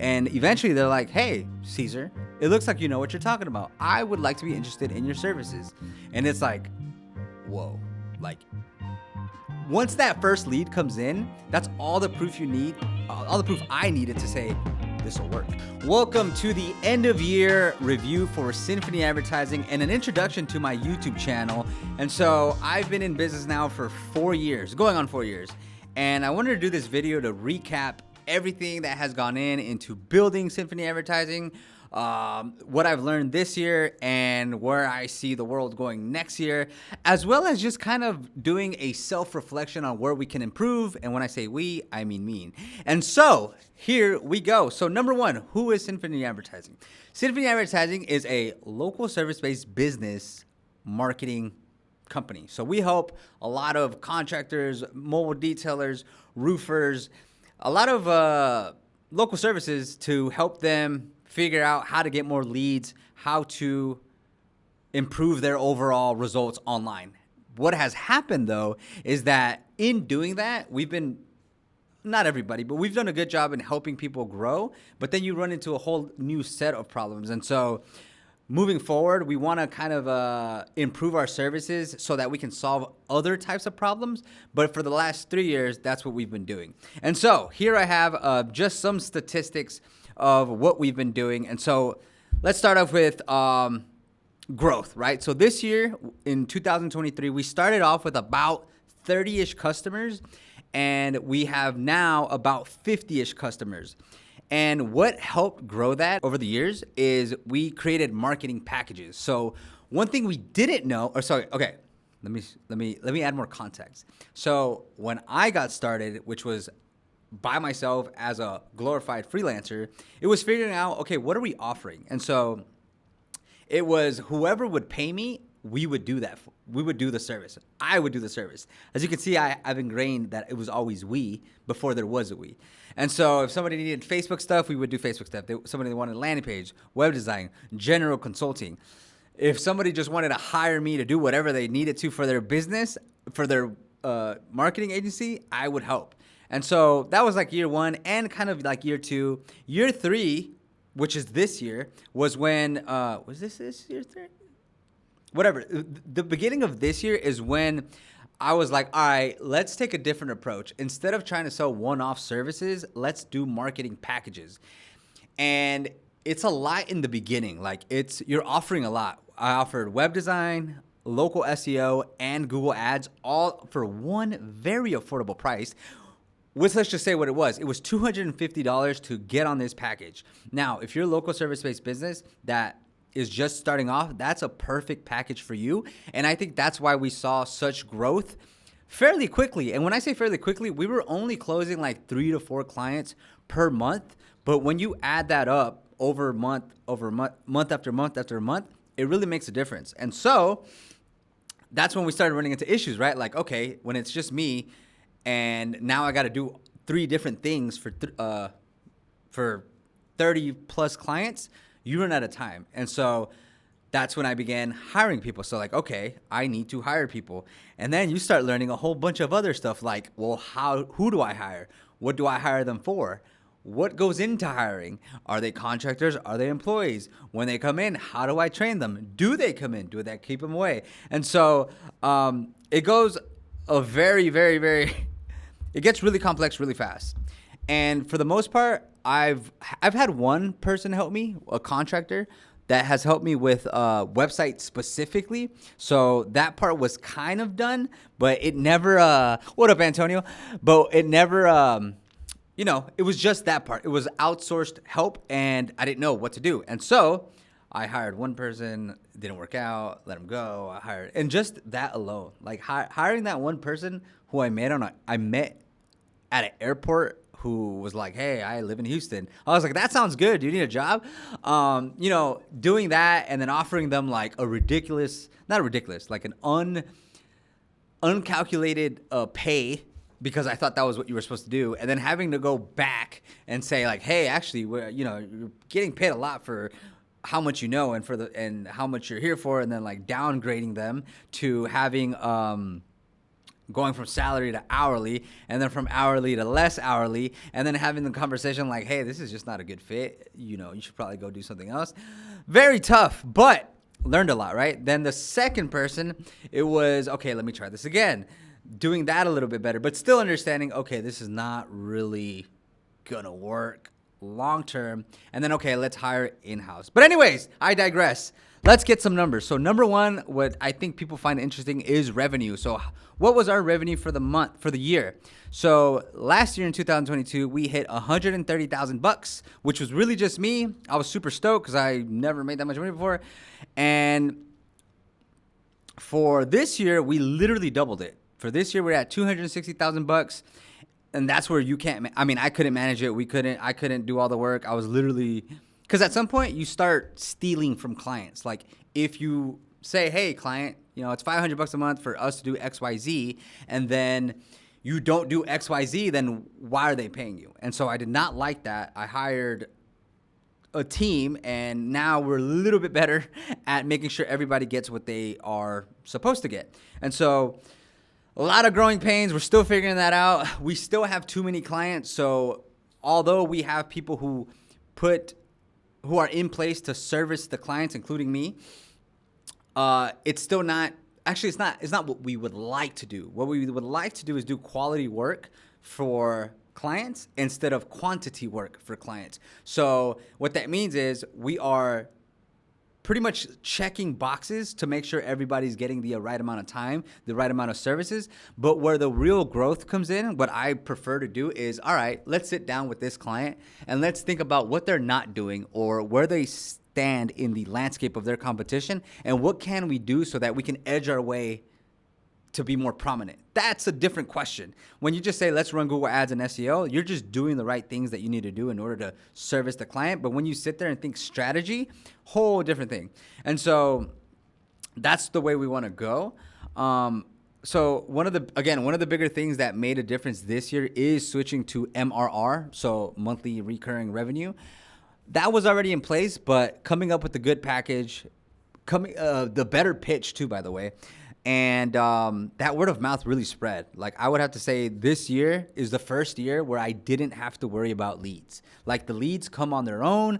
And eventually they're like, hey, Cesar, it looks like you know what you're talking about. I would like to be interested in your services. And it's like, whoa, like once that first lead comes in, that's all the proof you need, all the proof I needed to say this will work. Welcome to the end of year review for Symphony Advertising and an introduction to my YouTube channel. And so I've been in business now for 4 years, going on 4 years. And I wanted to do this video to recap everything that has gone into building Symphony Advertising, what I've learned this year and where I see the world going next year, as well as just kind of doing a self-reflection on where we can improve. And when I say we, I mean me. And so here we go. So number one, who is Symphony Advertising? Symphony Advertising is a local service-based business marketing company. So we help a lot of contractors, mobile detailers, roofers, a lot of local services to help them figure out how to get more leads, how to improve their overall results online. What has happened though is that in doing that, we've been, not everybody, but we've done a good job in helping people grow, but then you run into a whole new set of problems. And so moving forward, we want to kind of improve our services so that we can solve other types of problems. But for the last 3 years, that's what we've been doing. And so here I have just some statistics of what we've been doing. And so let's start off with growth, right? So this year in 2023, we started off with about 30-ish customers, and we have now about 50-ish customers. And what helped grow that over the years is we created marketing packages. So one thing we didn't know, let me add more context. So when I got started, which was by myself as a glorified freelancer, it was figuring out, okay, what are we offering? And so it was whoever would pay me, we would do that. We would do the service. I would do the service. As you can see, I've ingrained that it was always we before there was a we. And so if somebody needed Facebook stuff, we would do Facebook stuff. Somebody wanted a landing page, web design, general consulting. If somebody just wanted to hire me to do whatever they needed to for their business, for their marketing agency, I would help. And so that was like year one and kind of like year two. Year three, which is this year, was when, was this year three? Whatever. The beginning of this year is when I was like, all right, let's take a different approach. Instead of trying to sell one-off services, let's do marketing packages. And it's a lot in the beginning. Like you're offering a lot. I offered web design, local SEO, and Google Ads, all for one very affordable price. Let's just say what it was. It was $250 to get on this package. Now, if you're a local service-based business that is just starting off, that's a perfect package for you. And I think that's why we saw such growth fairly quickly. And when I say fairly quickly, we were only closing like 3 to 4 clients per month. But when you add that up month after month after month, it really makes a difference. And so that's when we started running into issues, right? Like, okay, when it's just me and now I got to do 3 different things for 30 plus clients, you run out of time. And so that's when I began hiring people. So like, okay, I need to hire people. And then you start learning a whole bunch of other stuff like, well, who do I hire? What do I hire them for? What goes into hiring? Are they contractors? Are they employees? When they come in, how do I train them? Do they come in? Do that keep them away? And so it goes a very, very, very, it gets really complex really fast. And for the most part, I've had one person help me, a contractor, that has helped me with websites specifically. So that part was kind of done, but it never, what up, Antonio? But it never, it was just that part. It was outsourced help, and I didn't know what to do. And so I hired one person, didn't work out, let him go. And just that alone, like hiring that one person who I met at an airport, who was like, hey, I live in Houston. I was like, that sounds good. Do you need a job? Doing that and then offering them like like an uncalculated pay, because I thought that was what you were supposed to do. And then having to go back and say like, hey, actually, you're getting paid a lot for how much you know and how much you're here for. And then like downgrading them to having going from salary to hourly, and then from hourly to less hourly, and then having the conversation like, hey, this is just not a good fit. You should probably go do something else. Very tough, but learned a lot, right? Then the second person, it was, okay, let me try this again. Doing that a little bit better, but still understanding, okay, this is not really gonna work long term. And then, okay, let's hire in-house. But anyways, I digress. Let's get some numbers. So number one, what I think people find interesting is revenue. So what was our revenue for the year? So last year in 2022, we hit $130,000, which was really just me. I was super stoked because I never made that much money before. And for this year, we literally doubled it. For this year, we're at $260,000. And that's where you can't, I couldn't manage it. I couldn't do all the work. I was literally, because at some point you start stealing from clients. Like if you say, hey, client, it's $500 a month for us to do XYZ, and then you don't do XYZ, then why are they paying you? And so I did not like that. I hired a team, and now we're a little bit better at making sure everybody gets what they are supposed to get. And so a lot of growing pains. We're still figuring that out. We still have too many clients. So although we have people who are in place to service the clients, including me, it's still not, actually it's not what we would like to do. What we would like to do is do quality work for clients instead of quantity work for clients. So what that means is we are pretty much checking boxes to make sure everybody's getting the right amount of time, the right amount of services. But where the real growth comes in, what I prefer to do is, all right, let's sit down with this client and let's think about what they're not doing or where they stand in the landscape of their competition, and what can we do so that we can edge our way to be more prominent. That's a different question. When you just say, let's run Google Ads and SEO, you're just doing the right things that you need to do in order to service the client. But when you sit there and think strategy, whole different thing. And so that's the way we want to go. So one of the bigger things that made a difference this year is switching to MRR, so monthly recurring revenue. That was already in place, but coming up with a good package, the better pitch too, by the way. And that word of mouth really spread. Like I would have to say this year is the first year where I didn't have to worry about leads. Like the leads come on their own.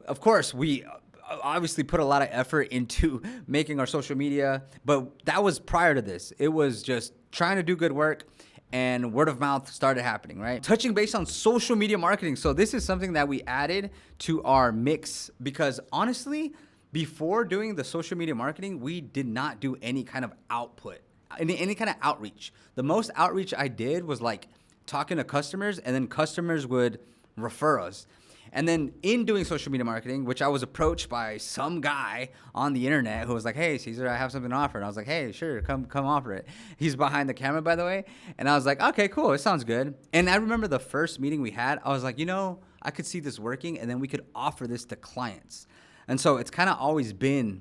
Of course, we obviously put a lot of effort into making our social media, but that was prior to this. It was just trying to do good work, and word of mouth started happening, right? Touching base on social media marketing. So this is something that we added to our mix because honestly, before doing the social media marketing, we did not do any kind of output, any kind of outreach. The most outreach I did was like talking to customers, and then customers would refer us. And then in doing social media marketing, which I was approached by some guy on the internet who was like, hey, Cesar, I have something to offer. And I was like, hey, sure, come offer it. He's behind the camera, by the way. And I was like, okay, cool. It sounds good. And I remember the first meeting we had, I was like, I could see this working, and then we could offer this to clients. And so it's kind of always been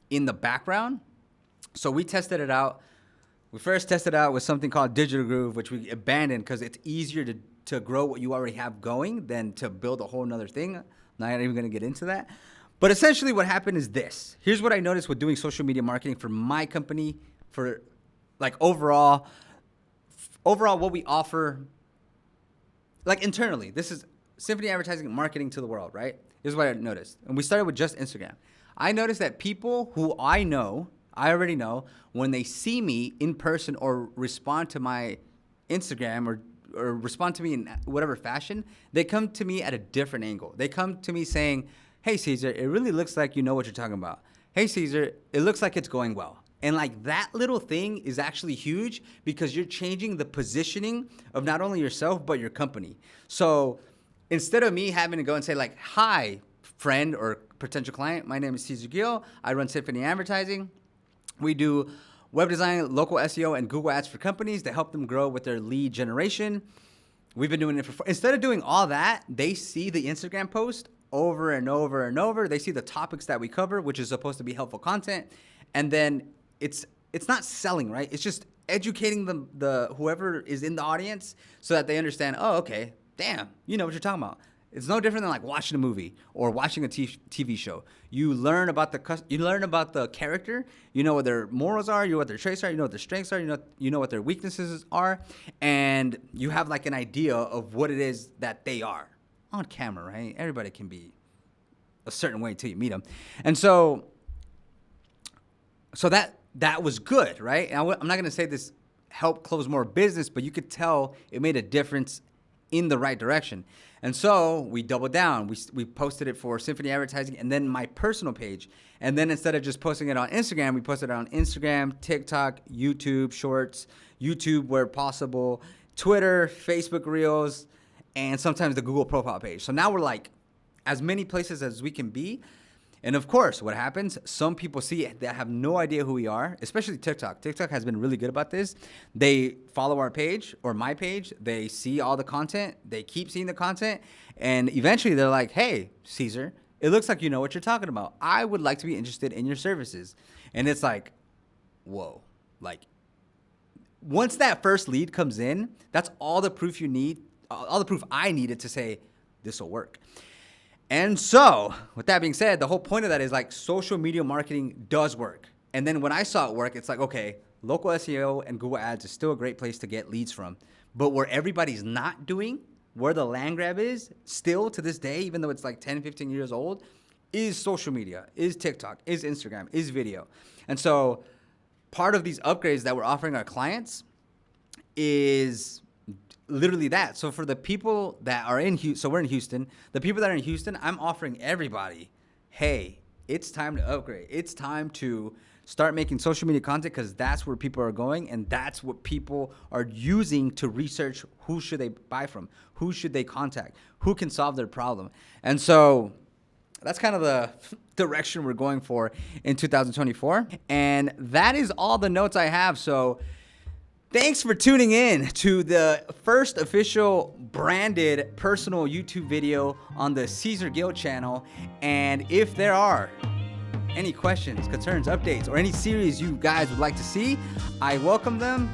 in the background. So we tested it out. We first tested it out with something called Digital Groove, which we abandoned because it's easier to grow what you already have going than to build a whole nother thing. I'm not even going to get into that. But essentially what happened is this. Here's what I noticed with doing social media marketing for my company, for like overall what we offer, like internally. This is Symphony advertising marketing to the world, right? Here's what I noticed. And we started with just Instagram. I noticed that people who I already know, when they see me in person or respond to my Instagram or respond to me in whatever fashion, they come to me at a different angle. They come to me saying, hey, Cesar, it really looks like you know what you're talking about. Hey, Cesar, it looks like it's going well. And like that little thing is actually huge because you're changing the positioning of not only yourself, but your company. So instead of me having to go and say like, hi, friend or potential client, my name is Cesar Gill. I run Symphony Advertising. We do web design, local SEO, and Google Ads for companies to help them grow with their lead generation. We've been doing it instead of doing all that, they see the Instagram post over and over and over. They see the topics that we cover, which is supposed to be helpful content. And then it's not selling, right? It's just educating the whoever is in the audience so that they understand, oh, okay, damn, you know what you're talking about. It's no different than like watching a movie or watching a TV show. You learn about the character. You know what their morals are. You know what their traits are. You know what their strengths are. You know what their weaknesses are, and you have like an idea of what it is that they are on camera, right? Everybody can be a certain way until you meet them, and so that was good, right? And I'm not gonna say this helped close more business, but you could tell it made a difference in the right direction. And so we doubled down. We posted it for Symphony advertising and then my personal page. And then instead of just posting it on Instagram, we posted it on Instagram, TikTok, YouTube Shorts, YouTube where possible, Twitter, Facebook Reels, and sometimes the Google profile page. So now we're like as many places as we can be. And of course, what happens, some people see it that have no idea who we are, especially TikTok. TikTok has been really good about this. They follow our page or my page. They see all the content. They keep seeing the content. And eventually they're like, hey, Cesar, it looks like you know what you're talking about. I would like to be interested in your services. And it's like, whoa, like once that first lead comes in, that's all the proof you need, all the proof I needed to say this will work. And so, with that being said, the whole point of that is like social media marketing does work. And then when I saw it work, it's like, okay, local SEO and Google Ads is still a great place to get leads from. But where everybody's not doing, where the land grab is, still to this day, even though it's like 10, 15 years old, is social media, is TikTok, is Instagram, is video. And so part of these upgrades that we're offering our clients is literally that. So for the people that are in Houston, so we're in Houston, the people that are in Houston, I'm offering everybody, hey, it's time to upgrade. It's time to start making social media content because that's where people are going and that's what people are using to research who should they buy from, who should they contact, who can solve their problem. And so that's kind of the direction we're going for in 2024. And that is all the notes I have. So thanks for tuning in to the first official branded personal YouTube video on the Cesar Gill channel. And if there are any questions, concerns, updates, or any series you guys would like to see, I welcome them.